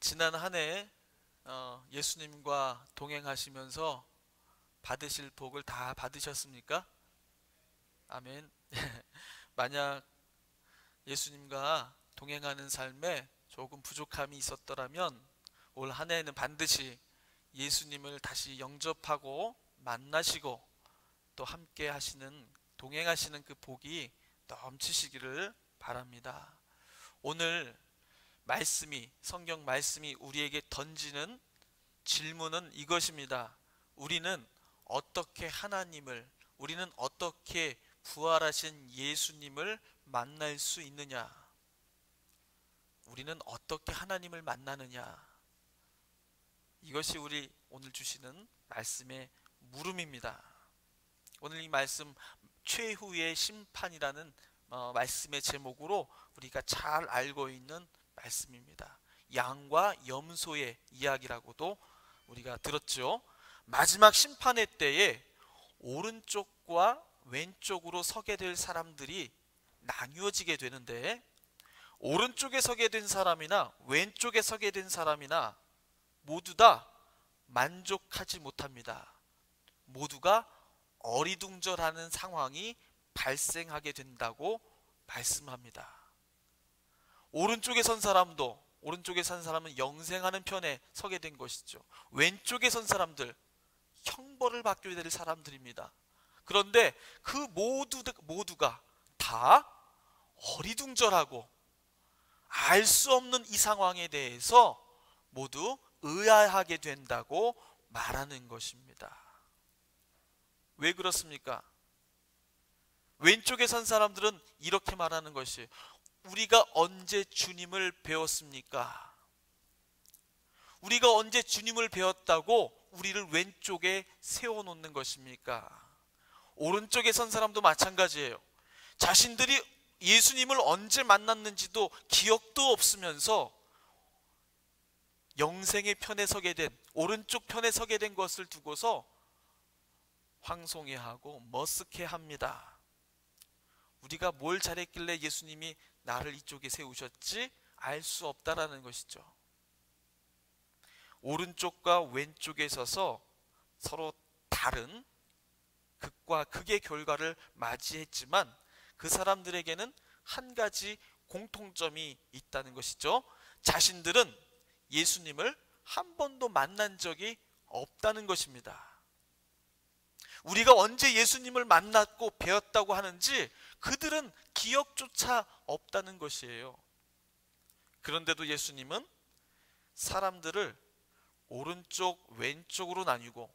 지난 한 해 예수님과 동행하시면서 받으실 복을 다 받으셨습니까? 아멘. 만약 예수님과 동행하는 삶에 조금 부족함이 있었더라면 올 한 해에는 반드시 예수님을 다시 영접하고 만나시고 또 함께 하시는, 동행하시는 그 복이 넘치시기를 바랍니다. 오늘 성경 말씀이 우리에게 던지는 질문은 이것입니다. 우리는 어떻게 부활하신 예수님을 만날 수 있느냐? 우리는 어떻게 하나님을 만나느냐? 이것이 우리 오늘 주시는 말씀의 물음입니다. 오늘 이 말씀, 최후의 심판이라는 말씀의 제목으로 우리가 잘 알고 있는 말씀입니다. 양과 염소의 이야기라고도 우리가 들었죠. 마지막 심판의 때에 오른쪽과 왼쪽으로 서게 될 사람들이 나뉘어지게 되는데, 오른쪽에 서게 된 사람이나 왼쪽에 서게 된 사람이나 모두 다 만족하지 못합니다. 모두가 어리둥절하는 상황이 발생하게 된다고 말씀합니다. 오른쪽에 선 사람은 영생하는 편에 서게 된 것이죠. 왼쪽에 선 사람들, 형벌을 받게 될 사람들입니다. 그런데 그 모두가 다 어리둥절하고 알 수 없는 이 상황에 대해서 모두 의아하게 된다고 말하는 것입니다. 왜 그렇습니까? 왼쪽에 선 사람들은 이렇게 말하는 것이에요. 우리가 언제 주님을 배웠습니까? 우리가 언제 주님을 배웠다고 우리를 왼쪽에 세워놓는 것입니까? 오른쪽에 선 사람도 마찬가지예요. 자신들이 예수님을 언제 만났는지도 기억도 없으면서 영생의 편에 서게 된, 오른쪽 편에 서게 된 것을 두고서 황송해하고 머쓱해합니다. 우리가 뭘 잘했길래 예수님이 나를 이쪽에 세우셨지? 알 수 없다라는 것이죠. 오른쪽과 왼쪽에 서서 서로 다른 극과 극의 결과를 맞이했지만 그 사람들에게는 한 가지 공통점이 있다는 것이죠. 자신들은 예수님을 한 번도 만난 적이 없다는 것입니다. 우리가 언제 예수님을 만났고 배웠다고 하는지 그들은 기억조차 없다는 것이에요. 그런데도 예수님은 사람들을 오른쪽, 왼쪽으로 나뉘고,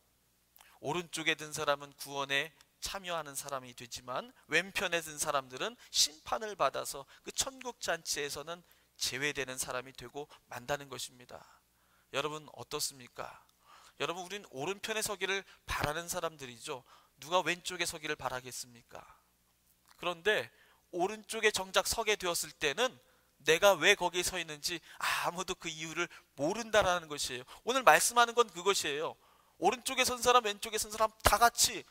오른쪽에 든 사람은 구원에 참여하는 사람이 되지만 왼편에 든 사람들은 심판을 받아서 그 천국 잔치에서는 제외되는 사람이 되고 만다는 것입니다. 여러분 어떻습니까? 여러분, 우린 오른편에 서기를 바라는 사람들이죠. 누가 왼쪽에 서기를 바라겠습니까? 그런데 오른쪽에 정작 서게 되었을 때는 내가 왜 거기에 서 있는지 아무도 그 이유를 모른다라는 것이에요. 오늘 말씀하는 건 그것이에요. 오른쪽에 선 사람, 왼쪽에 선 사람 다 같이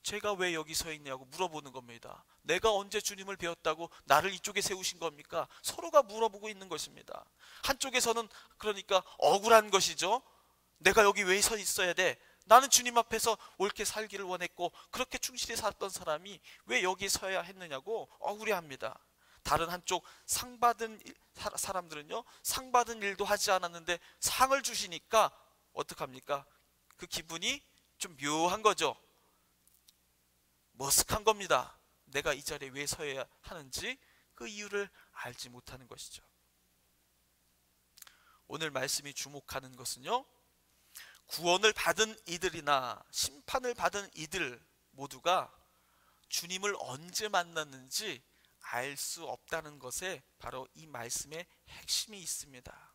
제가 왜 여기 서 있냐고 물어보는 겁니다. 내가 언제 주님을 배웠다고 나를 이쪽에 세우신 겁니까? 서로가 물어보고 있는 것입니다. 한쪽에서는 그러니까 억울한 것이죠. 내가 여기 왜 서 있어야 돼? 나는 주님 앞에서 옳게 살기를 원했고 그렇게 충실히 살았던 사람이 왜 여기 서야 했느냐고 억울해합니다. 다른 한쪽 상 받은 사람들은요, 상 받은 일도 하지 않았는데 상을 주시니까 어떡합니까? 그 기분이 좀 묘한 거죠. 머쓱한 겁니다. 내가 이 자리에 왜 서야 하는지 그 이유를 알지 못하는 것이죠. 오늘 말씀이 주목하는 것은요, 구원을 받은 이들이나 심판을 받은 이들 모두가 주님을 언제 만났는지 알 수 없다는 것에 바로 이 말씀의 핵심이 있습니다.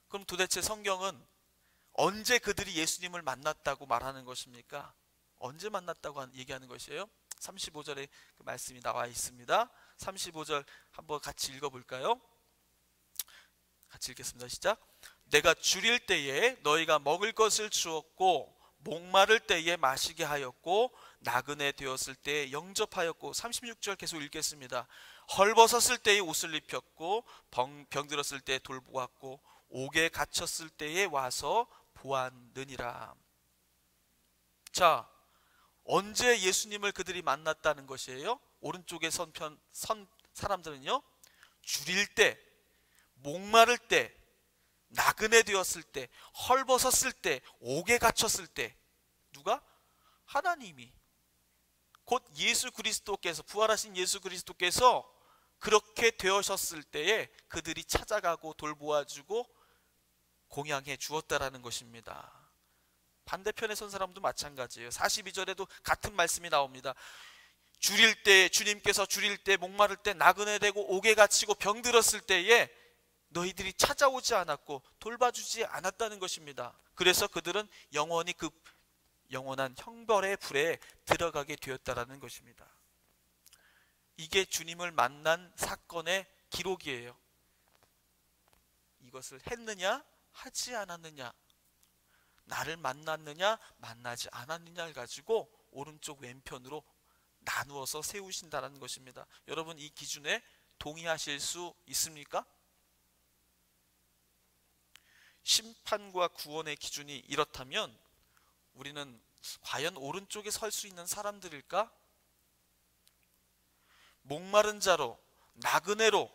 그럼 도대체 성경은 언제 그들이 예수님을 만났다고 말하는 것입니까? 언제 만났다고 얘기하는 것이에요? 35절에 그 말씀이 나와 있습니다. 35절 한번 같이 읽어볼까요? 같이 읽겠습니다. 시작. 내가 줄일 때에 너희가 먹을 것을 주었고 목마를 때에 마시게 하였고 나그네 되었을 때에 영접하였고, 36절 계속 읽겠습니다. 헐벗었을 때에 옷을 입혔고 병들었을 때에 돌보았고 옥에 갇혔을 때에 와서 보았느니라. 자, 언제 예수님을 그들이 만났다는 것이에요? 오른쪽에 선 사람들은요, 줄일 때, 목마를 때, 나그네 되었을 때, 헐벗었을 때, 옥에 갇혔을 때. 누가? 하나님이, 곧 예수 그리스도께서, 부활하신 예수 그리스도께서 그렇게 되어셨을 때에 그들이 찾아가고 돌보아주고 공양해 주었다라는 것입니다. 반대편에 선 사람도 마찬가지예요. 42절에도 같은 말씀이 나옵니다. 줄일 때, 주님께서 줄일 때, 목마를 때, 나그네 되고 옥에 갇히고 병들었을 때에 너희들이 찾아오지 않았고 돌봐주지 않았다는 것입니다. 그래서 그들은 영원히 그 영원한 형벌의 불에 들어가게 되었다라는 것입니다. 이게 주님을 만난 사건의 기록이에요. 이것을 했느냐 하지 않았느냐, 나를 만났느냐 만나지 않았느냐를 가지고 오른쪽 왼편으로 나누어서 세우신다는 것입니다. 여러분, 이 기준에 동의하실 수 있습니까? 심판과 구원의 기준이 이렇다면 우리는 과연 오른쪽에 설 수 있는 사람들일까? 목마른 자로, 나그네로,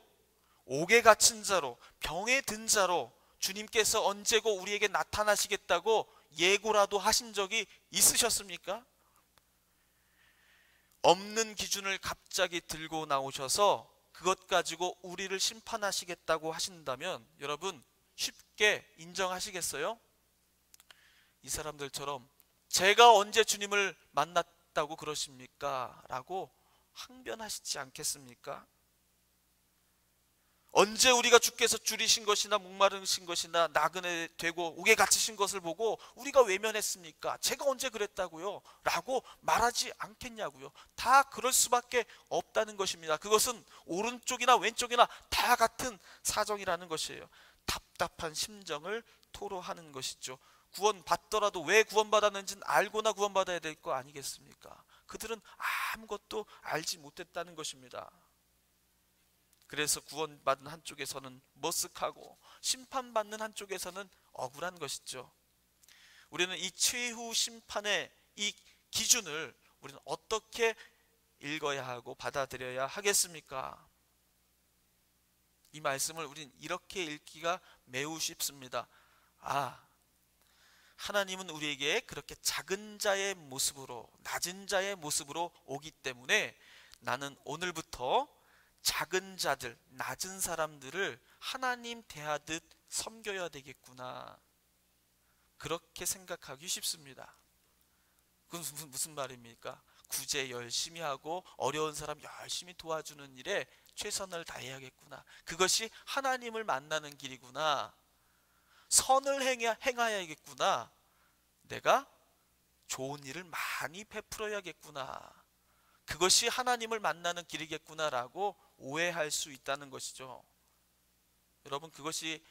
옥에 갇힌 자로, 병에 든 자로 주님께서 언제고 우리에게 나타나시겠다고 예고라도 하신 적이 있으셨습니까? 없는 기준을 갑자기 들고 나오셔서 그것 가지고 우리를 심판하시겠다고 하신다면 여러분, 쉽게 인정하시겠어요? 이 사람들처럼 제가 언제 주님을 만났다고 그러십니까? 라고 항변하시지 않겠습니까? 언제 우리가 주께서 줄이신 것이나 목마르신 것이나 나그네 되고 옥에 갇히신 것을 보고 우리가 외면했습니까? 제가 언제 그랬다고요? 라고 말하지 않겠냐고요. 다 그럴 수밖에 없다는 것입니다. 그것은 오른쪽이나 왼쪽이나 다 같은 사정이라는 것이에요. 답답한 심정을 토로하는 것이죠. 구원받더라도 왜 구원받았는지는 알고나 구원받아야 될 거 아니겠습니까? 그들은 아무것도 알지 못했다는 것입니다. 그래서 구원받은 한쪽에서는 머쓱하고 심판받는 한쪽에서는 억울한 것이죠. 우리는 이 최후 심판의 이 기준을 우리는 어떻게 읽어야 하고 받아들여야 하겠습니까? 이 말씀을 우리는 이렇게 읽기가 매우 쉽습니다. 하나님은 우리에게 그렇게 작은 자의 모습으로, 낮은 자의 모습으로 오기 때문에 나는 오늘부터 작은 자들, 낮은 사람들을 하나님 대하듯 섬겨야 되겠구나. 그렇게 생각하기 쉽습니다. 그건 무슨 말입니까? 구제 열심히 하고 어려운 사람 열심히 도와주는 일에 최선을 다해야겠구나. 그것이 하나님을 만나는 길이구나. 선을 행하야겠구나. 내가 좋은 일을 많이 베풀어야겠구나. 그것이 하나님을 만나는 길이겠구나라고 오해할 수 있다는 것이죠. 여러분, 그것이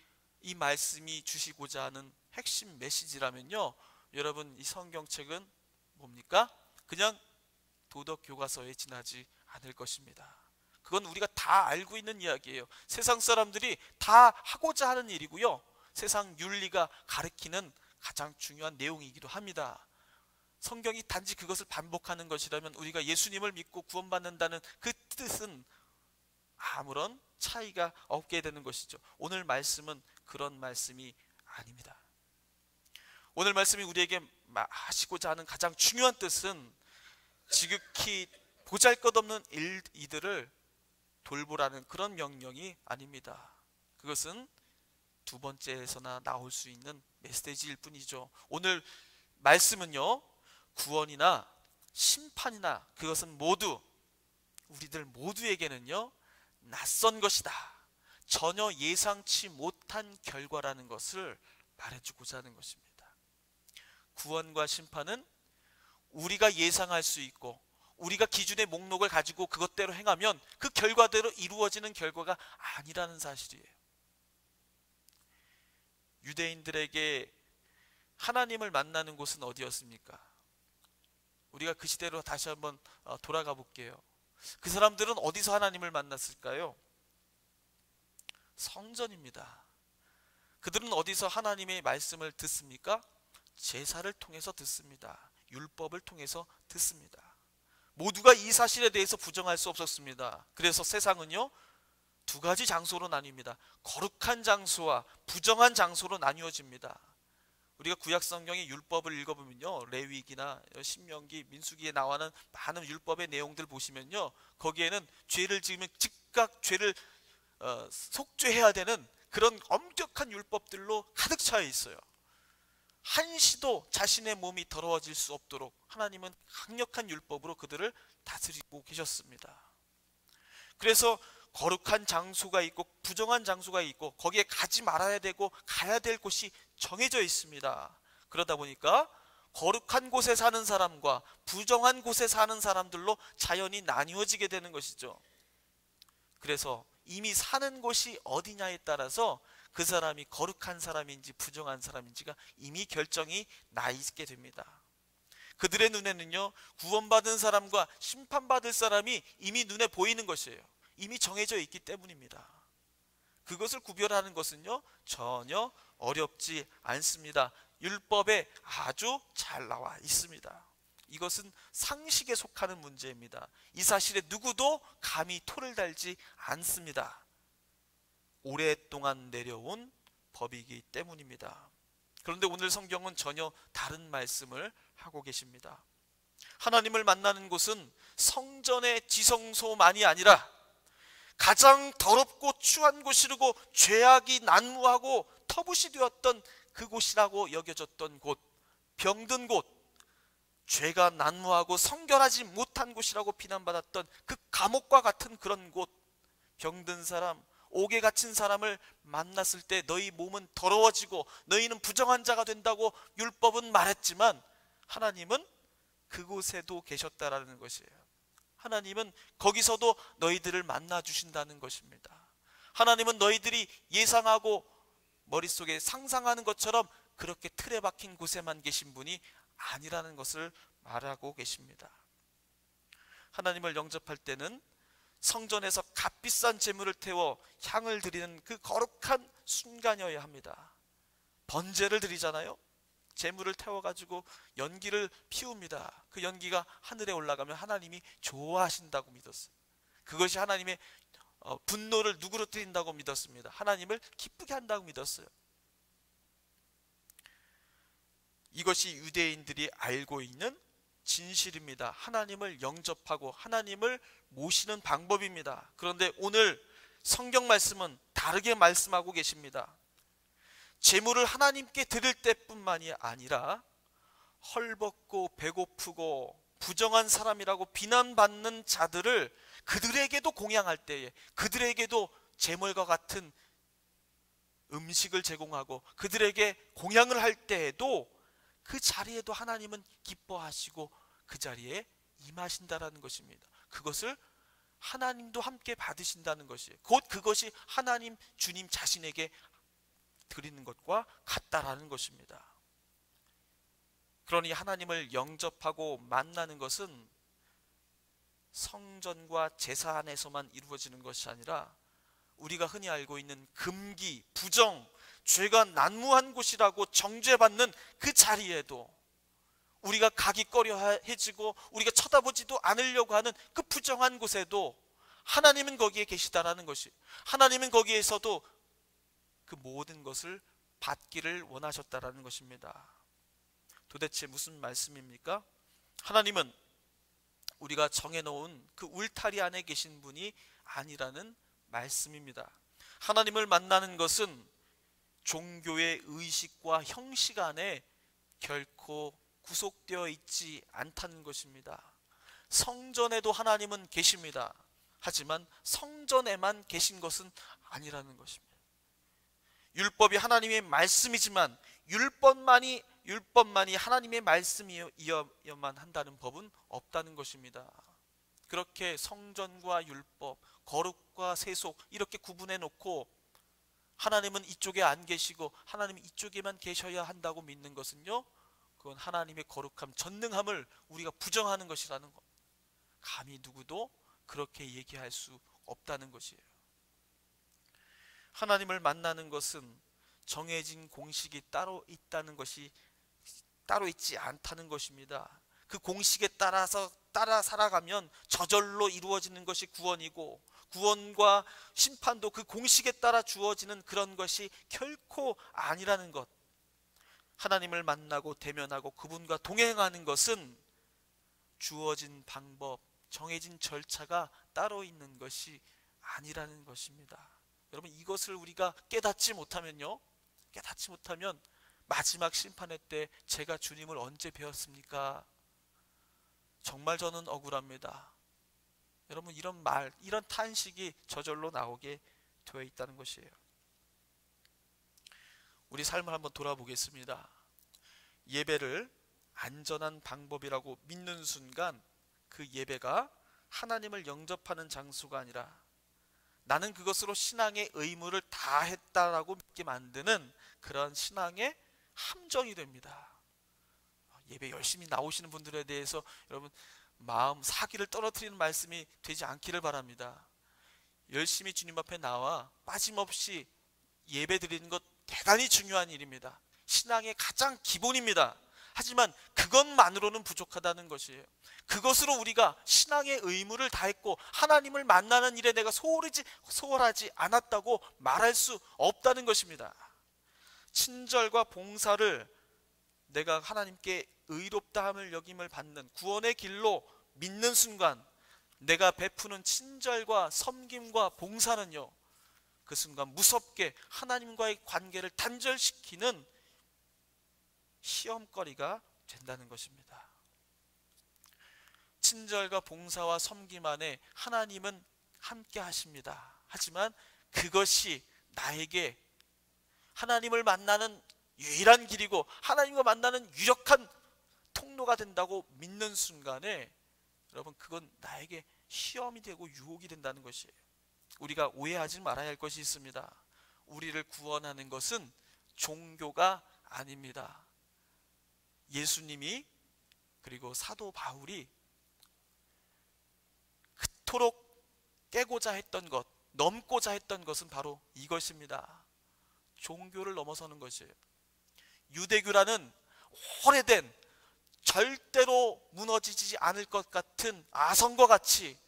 이 말씀이 주시고자 하는 핵심 메시지라면요, 여러분, 이 성경책은 뭡니까? 그냥 도덕 교과서에 지나지 않을 것입니다. 그건 우리가 다 알고 있는 이야기예요. 세상 사람들이 다 하고자 하는 일이고요, 세상 윤리가 가르치는 가장 중요한 내용이기도 합니다. 성경이 단지 그것을 반복하는 것이라면 우리가 예수님을 믿고 구원받는다는 그 뜻은 아무런 차이가 없게 되는 것이죠. 오늘 말씀은 그런 말씀이 아닙니다. 오늘 말씀이 우리에게 하시고자 하는 가장 중요한 뜻은 지극히 보잘것없는 이들을 돌보라는 그런 명령이 아닙니다. 그것은 두 번째에서나 나올 수 있는 메시지일 뿐이죠. 오늘 말씀은요, 구원이나 심판이나 그것은 모두 우리들 모두에게는요 낯선 것이다, 전혀 예상치 못한 결과라는 것을 말해주고자 하는 것입니다. 구원과 심판은 우리가 예상할 수 있고 우리가 기준의 목록을 가지고 그것대로 행하면 그 결과대로 이루어지는 결과가 아니라는 사실이에요. 유대인들에게 하나님을 만나는 곳은 어디였습니까? 우리가 그 시대로 다시 한번 돌아가 볼게요. 그 사람들은 어디서 하나님을 만났을까요? 성전입니다. 그들은 어디서 하나님의 말씀을 듣습니까? 제사를 통해서 듣습니다. 율법을 통해서 듣습니다. 모두가 이 사실에 대해서 부정할 수 없었습니다. 그래서 세상은요, 두 가지 장소로 나뉩니다. 거룩한 장소와 부정한 장소로 나뉘어집니다. 우리가 구약 성경의 율법을 읽어보면요, 레위기나 신명기, 민수기에 나와는 많은 율법의 내용들 보시면요, 거기에는 죄를 지으면 즉각 죄를 속죄해야 되는 그런 엄격한 율법들로 가득 차여 있어요. 한시도 자신의 몸이 더러워질 수 없도록 하나님은 강력한 율법으로 그들을 다스리고 계셨습니다. 그래서 거룩한 장소가 있고 부정한 장소가 있고 거기에 가지 말아야 되고 가야 될 곳이 정해져 있습니다. 그러다 보니까 거룩한 곳에 사는 사람과 부정한 곳에 사는 사람들로 자연이 나뉘어지게 되는 것이죠. 그래서 이미 사는 곳이 어디냐에 따라서 그 사람이 거룩한 사람인지 부정한 사람인지가 이미 결정이 나 있게 됩니다. 그들의 눈에는요, 구원받은 사람과 심판받을 사람이 이미 눈에 보이는 것이에요. 이미 정해져 있기 때문입니다. 그것을 구별하는 것은요, 전혀 어렵지 않습니다. 율법에 아주 잘 나와 있습니다. 이것은 상식에 속하는 문제입니다. 이 사실에 누구도 감히 토를 달지 않습니다. 오랫동안 내려온 법이기 때문입니다. 그런데 오늘 성경은 전혀 다른 말씀을 하고 계십니다. 하나님을 만나는 곳은 성전의 지성소만이 아니라 가장 더럽고 추한 곳이고 죄악이 난무하고 터부시 되었던 그곳이라고 여겨졌던 곳, 병든 곳, 죄가 난무하고 성결하지 못한 곳이라고 비난받았던 그 감옥과 같은 그런 곳, 병든 사람, 옥에 갇힌 사람을 만났을 때 너희 몸은 더러워지고 너희는 부정한 자가 된다고 율법은 말했지만 하나님은 그곳에도 계셨다라는 것이에요. 하나님은 거기서도 너희들을 만나 주신다는 것입니다. 하나님은 너희들이 예상하고 머릿속에 상상하는 것처럼 그렇게 틀에 박힌 곳에만 계신 분이 아니라는 것을 말하고 계십니다. 하나님을 영접할 때는 성전에서 값비싼 제물을 태워 향을 드리는 그 거룩한 순간이어야 합니다. 번제를 드리잖아요. 제물을 태워가지고 연기를 피웁니다. 그 연기가 하늘에 올라가면 하나님이 좋아하신다고 믿었어요. 그것이 하나님의 분노를 누그러뜨린다고 믿었습니다. 하나님을 기쁘게 한다고 믿었어요. 이것이 유대인들이 알고 있는 진실입니다. 하나님을 영접하고 하나님을 모시는 방법입니다. 그런데 오늘 성경 말씀은 다르게 말씀하고 계십니다. 제물을 하나님께 드릴 때뿐만이 아니라 헐벗고 배고프고 부정한 사람이라고 비난받는 자들을 그들에게도 공양할 때에, 그들에게도 제물과 같은 음식을 제공하고 그들에게 공양을 할 때에도 그 자리에도 하나님은 기뻐하시고 그 자리에 임하신다라는 것입니다. 그것을 하나님도 함께 받으신다는 것이에요. 곧 그것이 하나님 주님 자신에게 드리는 것과 같다라는 것입니다. 그러니 하나님을 영접하고 만나는 것은 성전과 제사 안에서만 이루어지는 것이 아니라 우리가 흔히 알고 있는 금기, 부정, 죄가 난무한 곳이라고 정죄받는 그 자리에도 우리가 가기 꺼려해지고 우리가 쳐다보지도 않으려고 하는 그 부정한 곳에도 하나님은 거기에 계시다라는 것이, 하나님은 거기에서도 그 모든 것을 받기를 원하셨다라는 것입니다. 도대체 무슨 말씀입니까? 하나님은 우리가 정해놓은 그 울타리 안에 계신 분이 아니라는 말씀입니다. 하나님을 만나는 것은 종교의 의식과 형식 안에 결코 구속되어 있지 않다는 것입니다. 성전에도 하나님은 계십니다. 하지만 성전에만 계신 것은 아니라는 것입니다. 율법이 하나님의 말씀이지만 율법만이 하나님의 말씀이어야만 한다는 법은 없다는 것입니다. 그렇게 성전과 율법, 거룩과 세속 이렇게 구분해 놓고 하나님은 이쪽에 안 계시고 하나님은 이쪽에만 계셔야 한다고 믿는 것은요, 그건 하나님의 거룩함, 전능함을 우리가 부정하는 것이라는 것. 감히 누구도 그렇게 얘기할 수 없다는 것이에요. 하나님을 만나는 것은 정해진 공식이 따로 있다는 것이 따로 있지 않다는 것입니다. 그 공식에 따라 살아가면 저절로 이루어지는 것이 구원이고, 구원과 심판도 그 공식에 따라 주어지는 그런 것이 결코 아니라는 것. 하나님을 만나고 대면하고 그분과 동행하는 것은 주어진 방법, 정해진 절차가 따로 있는 것이 아니라는 것입니다. 여러분, 이것을 우리가 깨닫지 못하면 마지막 심판의 때 제가 주님을 언제 뵈었습니까? 정말 저는 억울합니다. 여러분, 이런 말, 이런 탄식이 저절로 나오게 되어 있다는 것이에요. 우리 삶을 한번 돌아보겠습니다. 예배를 안전한 방법이라고 믿는 순간 그 예배가 하나님을 영접하는 장소가 아니라 나는 그것으로 신앙의 의무를 다했다라고 믿게 만드는 그런 신앙의 함정이 됩니다. 예배 열심히 나오시는 분들에 대해서 여러분 마음 사기를 떨어뜨리는 말씀이 되지 않기를 바랍니다. 열심히 주님 앞에 나와 빠짐없이 예배 드리는 것 대단히 중요한 일입니다. 신앙의 가장 기본입니다. 하지만 그것만으로는 부족하다는 것이에요. 그것으로 우리가 신앙의 의무를 다했고 하나님을 만나는 일에 내가 소홀하지 않았다고 말할 수 없다는 것입니다. 친절과 봉사를 내가 하나님께 의롭다함을 여김을 받는 구원의 길로 믿는 순간 내가 베푸는 친절과 섬김과 봉사는요, 그 순간 무섭게 하나님과의 관계를 단절시키는 시험거리가 된다는 것입니다. 친절과 봉사와 섬김 안에 하나님은 함께 하십니다. 하지만 그것이 나에게 하나님을 만나는 유일한 길이고 하나님과 만나는 유력한 통로가 된다고 믿는 순간에 여러분, 그건 나에게 시험이 되고 유혹이 된다는 것이에요. 우리가 오해하지 말아야 할 것이 있습니다. 우리를 구원하는 것은 종교가 아닙니다. 예수님이 그리고 사도 바울이 그토록 깨고자 했던 것, 넘고자 했던 것은 바로 이것입니다. 종교를 넘어서는 것이에요. 유대교라는 오래된 절대로 무너지지 않을 것 같은 아성과 같이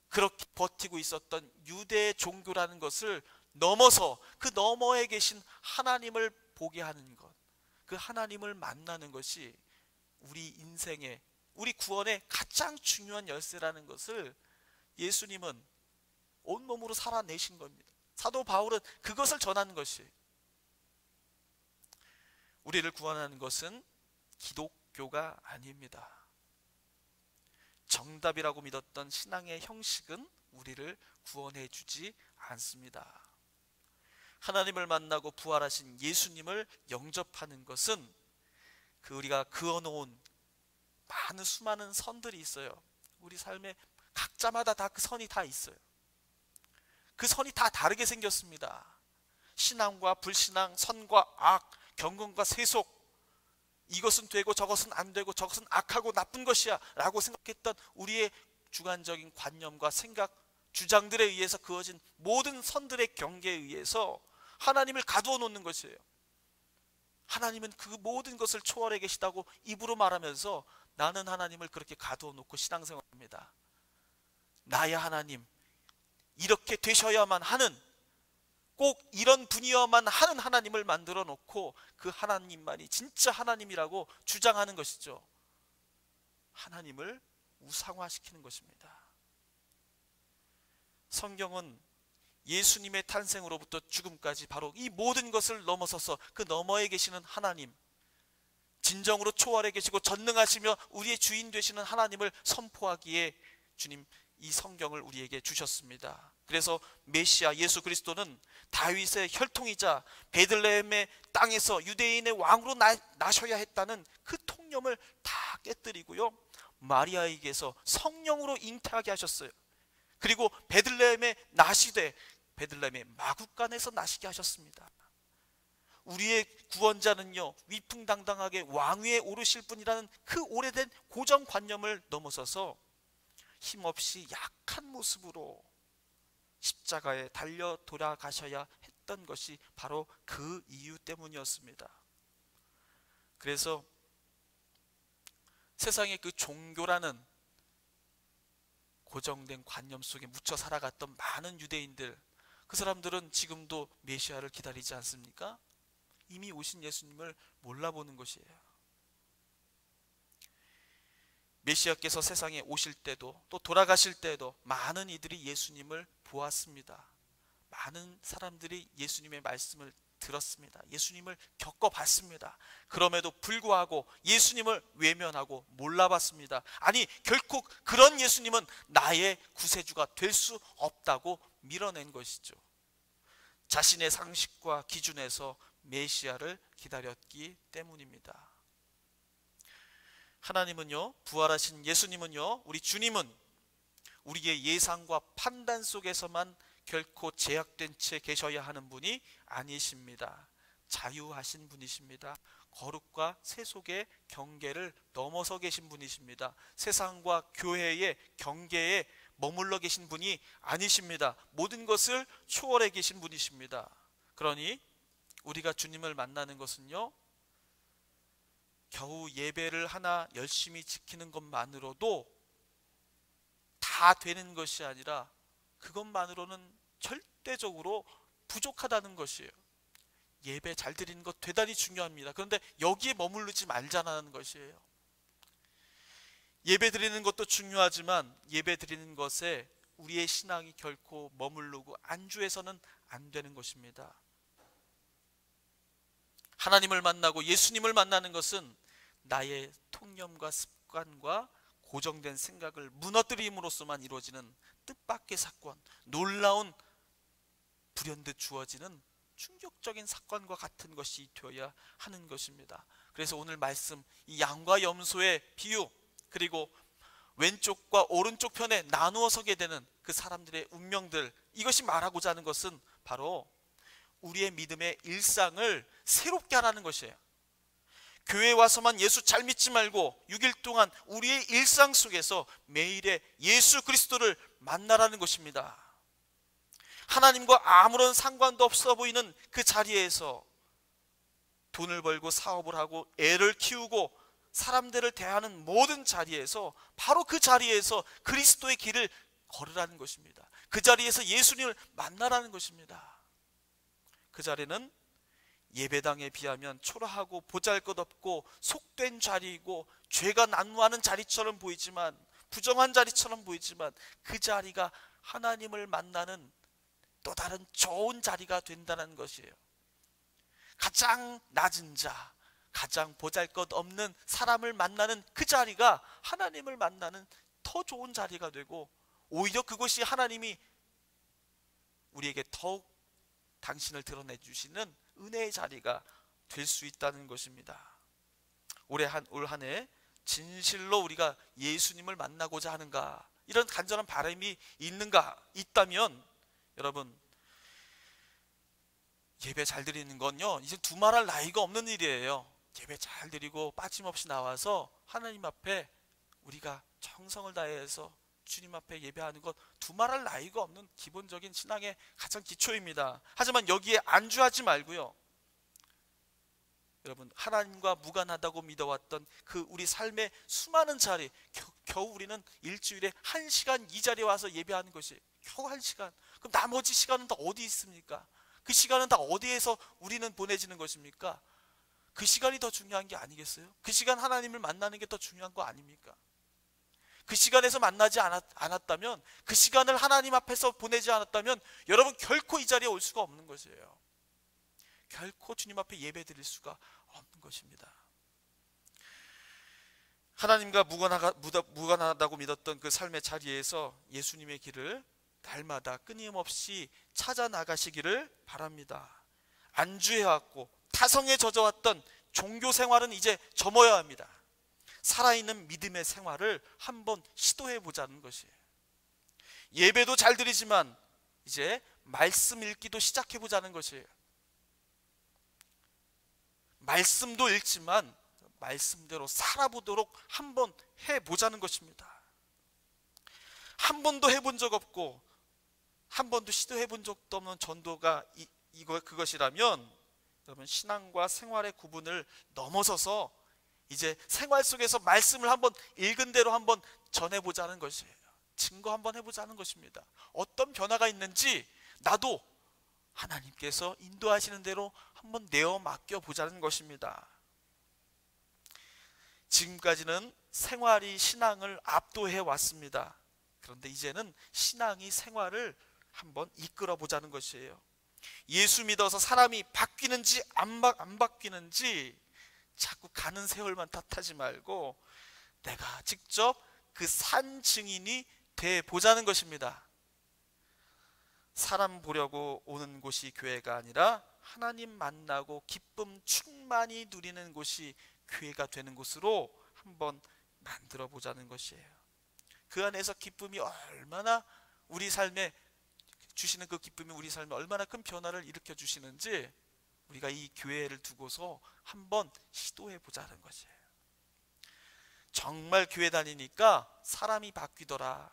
그렇게 버티고 있었던 유대의 종교라는 것을 넘어서 그 너머에 계신 하나님을 보게 하는 것, 그 하나님을 만나는 것이 우리 인생의, 우리 구원의 가장 중요한 열쇠라는 것을 예수님은 온몸으로 살아내신 겁니다. 사도 바울은 그것을 전하는 것이에요. 우리를 구원하는 것은 기독교가 아닙니다. 정답이라고 믿었던 신앙의 형식은 우리를 구원해 주지 않습니다. 하나님을 만나고 부활하신 예수님을 영접하는 것은 우리가 그어놓은 많은 수많은 선들이 있어요. 우리 삶에 각자마다 다 그 선이 다 있어요. 그 선이 다 다르게 생겼습니다. 신앙과 불신앙, 선과 악, 경건과 세속, 이것은 되고 저것은 안 되고 저것은 악하고 나쁜 것이야 라고 생각했던 우리의 주관적인 관념과 생각, 주장들에 의해서 그어진 모든 선들의 경계에 의해서 하나님을 가두어 놓는 것이에요. 하나님은 그 모든 것을 초월해 계시다고 입으로 말하면서 나는 하나님을 그렇게 가두어 놓고 신앙생활합니다. 나의 하나님, 이렇게 되셔야만 하는, 꼭 이런 분이어야만 하는 하나님을 만들어 놓고 그 하나님만이 진짜 하나님이라고 주장하는 것이죠. 하나님을 우상화시키는 것입니다. 성경은 예수님의 탄생으로부터 죽음까지 바로 이 모든 것을 넘어서서 그 너머에 계시는 하나님, 진정으로 초월해 계시고 전능하시며 우리의 주인 되시는 하나님을 선포하기에 주님 이 성경을 우리에게 주셨습니다. 그래서 메시아 예수 그리스도는 다윗의 혈통이자 베들레헴의 땅에서 유대인의 왕으로 나셔야 했다는 그 통념을 다 깨뜨리고요, 마리아에게서 성령으로 잉태하게 하셨어요. 그리고 베들레헴에 나시되 베들레헴의 마구간에서 나시게 하셨습니다. 우리의 구원자는요, 위풍당당하게 왕위에 오르실 분이라는 그 오래된 고정관념을 넘어서서 힘없이 약한 모습으로 십자가에 달려 돌아가셔야 했던 것이 바로 그 이유 때문이었습니다. 그래서 세상의 그 종교라는 고정된 관념 속에 묻혀 살아갔던 많은 유대인들, 그 사람들은 지금도 메시아를 기다리지 않습니까? 이미 오신 예수님을 몰라보는 것이에요. 메시아께서 세상에 오실 때도 또 돌아가실 때도 많은 이들이 예수님을 보았습니다. 많은 사람들이 예수님의 말씀을 들었습니다. 예수님을 겪어봤습니다. 그럼에도 불구하고 예수님을 외면하고 몰라봤습니다. 아니, 결코 그런 예수님은 나의 구세주가 될 수 없다고 밀어낸 것이죠. 자신의 상식과 기준에서 메시아를 기다렸기 때문입니다. 하나님은요, 부활하신 예수님은요, 우리 주님은 우리의 예상과 판단 속에서만 결코 제약된 채 계셔야 하는 분이 아니십니다. 자유하신 분이십니다. 거룩과 세속의 경계를 넘어서 계신 분이십니다. 세상과 교회의 경계에 머물러 계신 분이 아니십니다. 모든 것을 초월해 계신 분이십니다. 그러니 우리가 주님을 만나는 것은요, 겨우 예배를 하나 열심히 지키는 것만으로도 다 되는 것이 아니라 그것만으로는 절대적으로 부족하다는 것이에요. 예배 잘 드리는 것 대단히 중요합니다. 그런데 여기에 머무르지 말자는 것이에요. 예배 드리는 것도 중요하지만 예배 드리는 것에 우리의 신앙이 결코 머무르고 안주해서는 안 되는 것입니다. 하나님을 만나고 예수님을 만나는 것은 나의 통념과 습관과 고정된 생각을 무너뜨림으로써만 이루어지는 뜻밖의 사건, 놀라운 불현듯 주어지는 충격적인 사건과 같은 것이 되어야 하는 것입니다. 그래서 오늘 말씀, 이 양과 염소의 비유, 그리고 왼쪽과 오른쪽 편에 나누어 서게 되는 그 사람들의 운명들, 이것이 말하고자 하는 것은 바로 우리의 믿음의 일상을 새롭게 하라는 것이에요. 교회에 와서만 예수 잘 믿지 말고 6일 동안 우리의 일상 속에서 매일의 예수 그리스도를 만나라는 것입니다. 하나님과 아무런 상관도 없어 보이는 그 자리에서 돈을 벌고 사업을 하고 애를 키우고 사람들을 대하는 모든 자리에서, 바로 그 자리에서 그리스도의 길을 걸으라는 것입니다. 그 자리에서 예수님을 만나라는 것입니다. 그 자리는 예배당에 비하면 초라하고 보잘것없고 속된 자리이고 죄가 난무하는 자리처럼 보이지만, 부정한 자리처럼 보이지만, 그 자리가 하나님을 만나는 또 다른 좋은 자리가 된다는 것이에요. 가장 낮은 자, 가장 보잘것없는 사람을 만나는 그 자리가 하나님을 만나는 더 좋은 자리가 되고, 오히려 그것이 하나님이 우리에게 더욱 당신을 드러내 주시는 은혜의 자리가 될 수 있다는 것입니다. 올 한 해 진실로 우리가 예수님을 만나고자 하는가, 이런 간절한 바람이 있다면 여러분, 예배 잘 드리는 건요, 이제 두말할 나이가 없는 일이에요. 예배 잘 드리고 빠짐없이 나와서 하나님 앞에 우리가 정성을 다해서 주님 앞에 예배하는 것, 두말할 나이가 없는 기본적인 신앙의 가장 기초입니다. 하지만 여기에 안주하지 말고요, 여러분, 하나님과 무관하다고 믿어왔던 그 우리 삶의 수많은 자리, 겨우 우리는 일주일에 1시간 이 자리에 와서 예배하는 것이 겨우 1시간. 그럼 나머지 시간은 다 어디 있습니까? 그 시간은 다 어디에서 우리는 보내지는 것입니까? 그 시간이 더 중요한 게 아니겠어요? 그 시간 하나님을 만나는 게 더 중요한 거 아닙니까? 그 시간에서 만나지 않았다면, 그 시간을 하나님 앞에서 보내지 않았다면 여러분 결코 이 자리에 올 수가 없는 것이에요. 결코 주님 앞에 예배 드릴 수가 없는 것입니다. 하나님과 무관하다고 믿었던 그 삶의 자리에서 예수님의 길을 날마다 끊임없이 찾아 나가시기를 바랍니다. 안주해왔고 타성에 젖어왔던 종교 생활은 이제 접어야 합니다. 살아있는 믿음의 생활을 한번 시도해 보자는 것이에요. 예배도 잘 드리지만 이제 말씀 읽기도 시작해 보자는 것이에요. 말씀도 읽지만 말씀대로 살아보도록 한번 해보자는 것입니다. 한 번도 해본 적 없고 한 번도 시도해 본 적도 없는 전도가 그것이라면 여러분 신앙과 생활의 구분을 넘어서서 이제 생활 속에서 말씀을 한번 읽은 대로 한번 전해보자는 것이에요. 증거 한번 해보자는 것입니다. 어떤 변화가 있는지 나도 하나님께서 인도하시는 대로 한번 내어 맡겨보자는 것입니다. 지금까지는 생활이 신앙을 압도해 왔습니다. 그런데 이제는 신앙이 생활을 한번 이끌어 보자는 것이에요. 예수 믿어서 사람이 바뀌는지 안 바뀌는지 자꾸 가는 세월만 탓하지 말고 내가 직접 그 산 증인이 돼 보자는 것입니다. 사람 보려고 오는 곳이 교회가 아니라 하나님 만나고 기쁨 충만히 누리는 곳이 교회가 되는 곳으로 한번 만들어 보자는 것이에요. 그 안에서 기쁨이 얼마나 우리 삶에 주시는 그 기쁨이 우리 삶에 얼마나 큰 변화를 일으켜 주시는지 우리가 이 교회를 두고서 한번 시도해 보자는 것이에요. 정말 교회 다니니까 사람이 바뀌더라.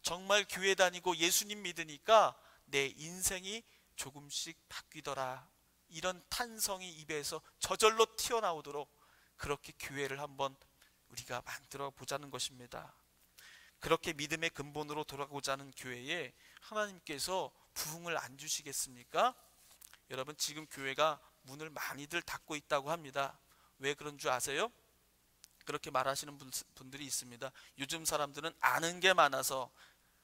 정말 교회 다니고 예수님 믿으니까 내 인생이 조금씩 바뀌더라. 이런 탄성이 입에서 저절로 튀어나오도록 그렇게 교회를 한번 우리가 만들어 보자는 것입니다. 그렇게 믿음의 근본으로 돌아가고자 하는 교회에 하나님께서 부흥을 안 주시겠습니까? 여러분 지금 교회가 문을 많이들 닫고 있다고 합니다. 왜 그런 줄 아세요? 그렇게 말하시는 분들이 있습니다. 요즘 사람들은 아는 게 많아서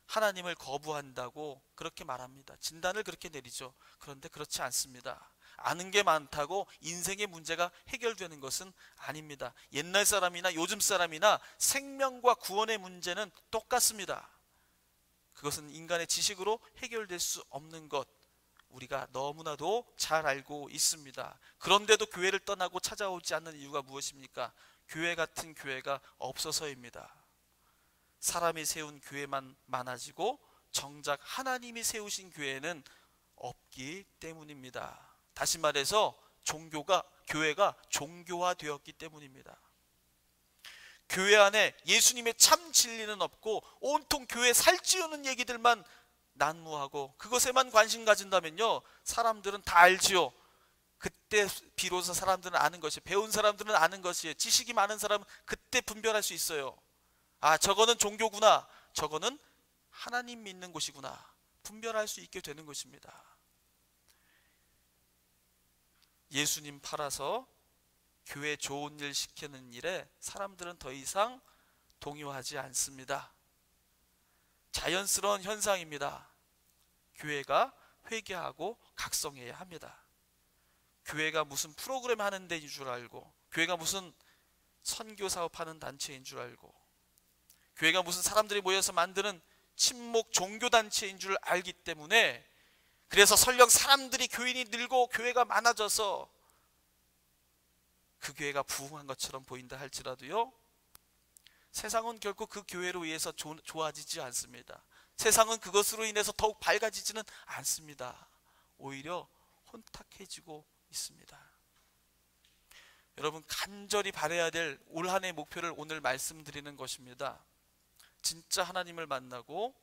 하나님을 거부한다고 그렇게 말합니다. 진단을 그렇게 내리죠. 그런데 그렇지 않습니다. 아는 게 많다고 인생의 문제가 해결되는 것은 아닙니다. 옛날 사람이나 요즘 사람이나 생명과 구원의 문제는 똑같습니다. 그것은 인간의 지식으로 해결될 수 없는 것 우리가 너무나도 잘 알고 있습니다. 그런데도 교회를 떠나고 찾아오지 않는 이유가 무엇입니까? 교회 같은 교회가 없어서입니다. 사람이 세운 교회만 많아지고 정작 하나님이 세우신 교회는 없기 때문입니다. 다시 말해서 교회가 종교화되었기 때문입니다. 교회 안에 예수님의 참 진리는 없고 온통 교회 살찌우는 얘기들만 난무하고 그것에만 관심 가진다면요, 사람들은 다 알지요. 그때 비로소 사람들은 아는 것이, 배운 사람들은 아는 것이에요. 지식이 많은 사람은 그때 분별할 수 있어요. 아, 저거는 종교구나, 저거는 하나님 믿는 곳이구나, 분별할 수 있게 되는 것입니다. 예수님 팔아서 교회 좋은 일 시키는 일에 사람들은 더 이상 동요하지 않습니다. 자연스러운 현상입니다. 교회가 회개하고 각성해야 합니다. 교회가 무슨 프로그램 하는 데인 줄 알고, 교회가 무슨 선교 사업하는 단체인 줄 알고, 교회가 무슨 사람들이 모여서 만드는 친목 종교단체인 줄 알기 때문에, 그래서 설령 사람들이 교인이 늘고 교회가 많아져서 그 교회가 부흥한 것처럼 보인다 할지라도요, 세상은 결코 그 교회로 인해서 좋아지지 않습니다. 세상은 그것으로 인해서 더욱 밝아지지는 않습니다. 오히려 혼탁해지고 있습니다. 여러분 간절히 바라야 될 올 한 해 목표를 오늘 말씀드리는 것입니다. 진짜 하나님을 만나고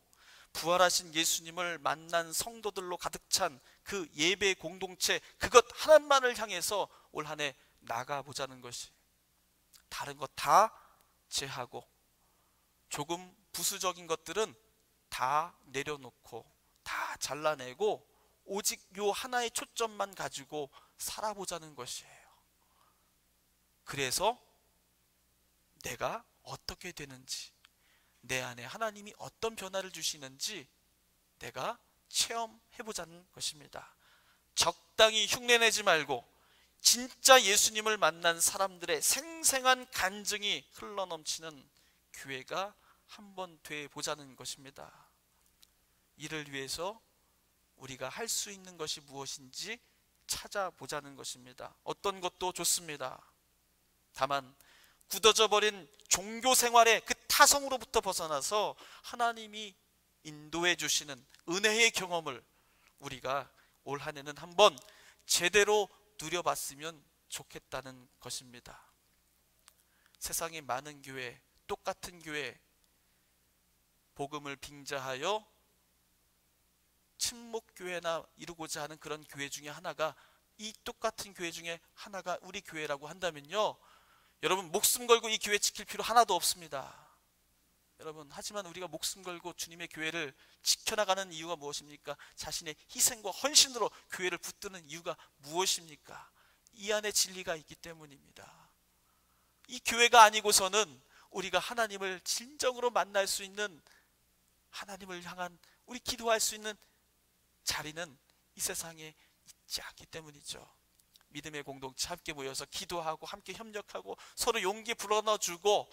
부활하신 예수님을 만난 성도들로 가득 찬 그 예배 공동체, 그것 하나만을 향해서 올 한 해 나가보자는 것이, 다른 것 다 제하고 조금 부수적인 것들은 다 내려놓고 다 잘라내고 오직 요 하나의 초점만 가지고 살아보자는 것이에요. 그래서 내가 어떻게 되는지, 내 안에 하나님이 어떤 변화를 주시는지 내가 체험해보자는 것입니다. 적당히 흉내내지 말고 진짜 예수님을 만난 사람들의 생생한 간증이 흘러넘치는 교회가 한번 돼보자는 것입니다. 이를 위해서 우리가 할 수 있는 것이 무엇인지 찾아보자는 것입니다. 어떤 것도 좋습니다. 다만 굳어져 버린 종교 생활의 그 타성으로부터 벗어나서 하나님이 인도해 주시는 은혜의 경험을 우리가 올 한 해는 한번 제대로 누려봤으면 좋겠다는 것입니다. 세상에 많은 교회, 똑같은 교회, 복음을 빙자하여 친목교회나 이루고자 하는 그런 교회 중에 하나가, 이 똑같은 교회 중에 하나가 우리 교회라고 한다면요, 여러분 목숨 걸고 이 교회 지킬 필요 하나도 없습니다. 여러분, 하지만 우리가 목숨 걸고 주님의 교회를 지켜나가는 이유가 무엇입니까? 자신의 희생과 헌신으로 교회를 붙드는 이유가 무엇입니까? 이 안에 진리가 있기 때문입니다. 이 교회가 아니고서는 우리가 하나님을 진정으로 만날 수 있는, 하나님을 향한 우리 기도할 수 있는 자리는 이 세상에 있지 않기 때문이죠. 믿음의 공동체 함께 모여서 기도하고 함께 협력하고 서로 용기 불어넣어주고,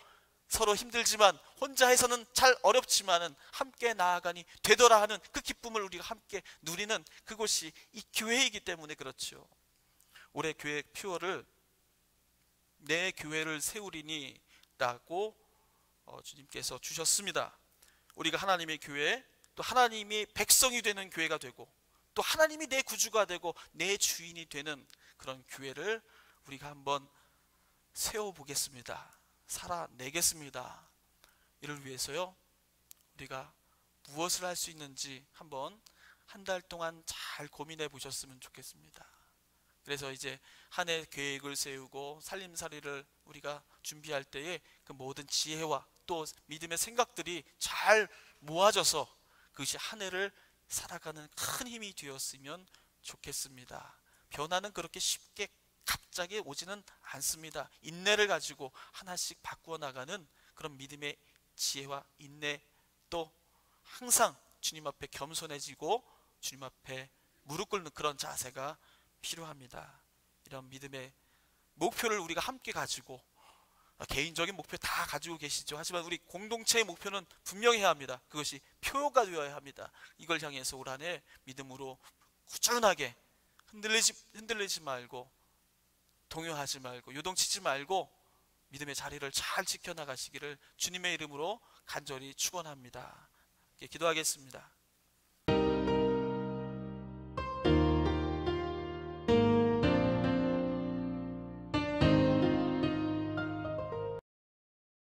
서로 힘들지만 혼자 해서는 잘 어렵지만은 함께 나아가니 되더라 하는 그 기쁨을 우리가 함께 누리는 그곳이 이 교회이기 때문에 그렇죠. 올해 교회 표어를 내 교회를 세우리니 라고 주님께서 주셨습니다. 우리가 하나님의 교회, 또 하나님이 백성이 되는 교회가 되고, 또 하나님이 내 구주가 되고 내 주인이 되는 그런 교회를 우리가 한번 세워보겠습니다. 살아내겠습니다. 이를 위해서요, 우리가 무엇을 할 수 있는지 한번 한 달 동안 잘 고민해 보셨으면 좋겠습니다. 그래서 이제 한 해 계획을 세우고 살림살이를 우리가 준비할 때에 그 모든 지혜와 또 믿음의 생각들이 잘 모아져서 그것이 한 해를 살아가는 큰 힘이 되었으면 좋겠습니다. 변화는 그렇게 쉽게 갑자기 오지는 않습니다. 인내를 가지고 하나씩 바꾸어 나가는 그런 믿음의 지혜와 인내, 또 항상 주님 앞에 겸손해지고 주님 앞에 무릎 꿇는 그런 자세가 필요합니다. 이런 믿음의 목표를 우리가 함께 가지고, 개인적인 목표 다 가지고 계시죠. 하지만 우리 공동체의 목표는 분명히 해야 합니다. 그것이 표가 되어야 합니다. 이걸 향해서 올 한 해 믿음으로 꾸준하게 흔들리지 말고, 동요하지 말고, 요동치지 말고 믿음의 자리를 잘 지켜나가시기를 주님의 이름으로 간절히 축원합니다. 기도하겠습니다.